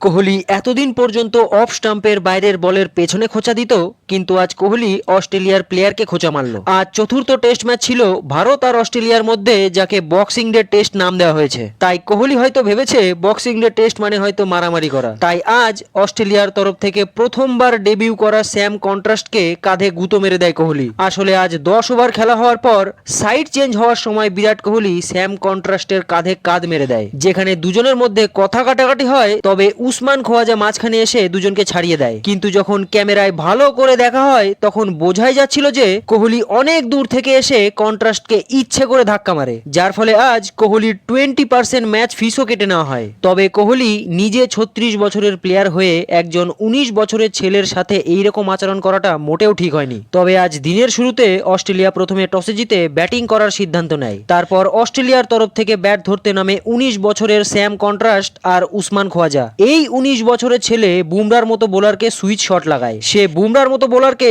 কোহলি এতদিন পর্যন্ত অফ স্টাম্পের বাইরের বলের পেছনে খোঁচা দিত, কিন্তু আজ কোহলি অস্ট্রেলিয়ার প্লেয়ারকে খোঁচা মারল। আজ চতুর্থ টেস্ট ম্যাচ ছিল ভারত আর অস্ট্রেলিয়ার মধ্যে, যাকে বক্সিং ডে টেস্ট নাম দেওয়া হয়েছে। তাই কোহলি হয়তো ভেবেছে বক্সিং ডে টেস্ট মানে হয়তো মারামারি করা। তাই আজ অস্ট্রেলিয়ার তরফ থেকে প্রথমবার ডেবিউ করা স্যাম কন্ট্রাস্টকে কাঁধে গুঁতো মেরে দেয় কোহলি। আসলে আজ 10 ওভার খেলা হওয়ার পর সাইড চেঞ্জ হওয়ার সময় বিরাট কোহলি স্যাম কন্ট্রাস্টের কাঁধে কাঁধ মেরে দেয়। যেখানে দুজনের মধ্যে কথা কাটাকাটি হয়, তবে উসমান খোয়াজা মাঝখানে এসে দুজনকে ছাড়িয়ে দেয়। কিন্তু যখন ক্যামেরায় ভালো করে দেখা হয় তখন বোঝাই যাচ্ছিল যে কোহলি অনেক দূর থেকে এসে কন্ট্রাস্টকে ইচ্ছে করে ধাক্কা মারে, যার ফলে আজ কোহলির 20% ম্যাচ ফিসও কেটে নেওয়া হয়। তবে কোহলি নিজে 36 বছরের প্লেয়ার হয়ে একজন 19 বছরের ছেলের সাথে এইরকম আচরণ করাটা মোটেও ঠিক হয়নি। তবে আজ দিনের শুরুতে অস্ট্রেলিয়া প্রথমে টসে জিতে ব্যাটিং করার সিদ্ধান্ত নেয়। তারপর অস্ট্রেলিয়ার তরফ থেকে ব্যাট ধরতে নামে 19 বছরের স্যাম কন্ট্রাস্ট আর উসমান খোয়াজা। এই 19 বছরের ছেলে বুমরার মতো বোলারকে সুইচ শট লাগায়। সে বুমরার মতো বোলারকে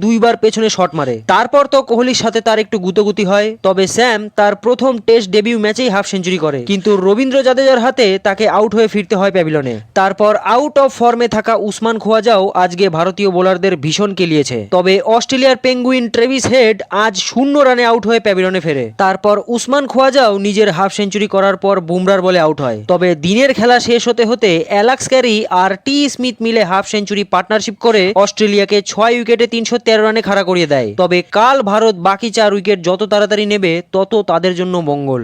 দুইবার পেছনে শট মারে। তারপর তো কোহলির সাথে তার একটু গুতোগুতি হয়। তবে স্যাম তার প্রথম টেস্ট ডেবিউ ম্যাচেই হাফ সেঞ্চুরি করে, কিন্তু রবীন্দ্র জাদেজার হাতে তাকে আউট হয়ে ফিরতে হয় প্যাভিলনে। তারপর আউট অফ ফর্মে থাকা উসমান খোয়াজাও আজকে ভারতীয় বোলারদের ভীষণ কেলিয়েছে। তবে অস্ট্রেলিয়ার পেঙ্গুইন ট্রেভিস হেড আজ 0 রানে আউট হয়ে প্যাভিলনে ফেরে। তারপর উসমান খোয়াজাও নিজের হাফ সেঞ্চুরি করার পর বুমরার বলে আউট হয়। তবে দিনের খেলা শেষ হতে হতে অ্যালেক্স ক্যারি আর টি স্মিথ মিলে হাফ সেঞ্চুরি পার্টনারশিপ করে অস্ট্রেলিয়াকে 6 উইকেটে 313 রানে খাড়া করিয়ে দেয়। তবে কাল ভারত বাকি 4 উইকেট যত তাড়াতাড়ি নেবে তত তাদের জন্য মঙ্গল।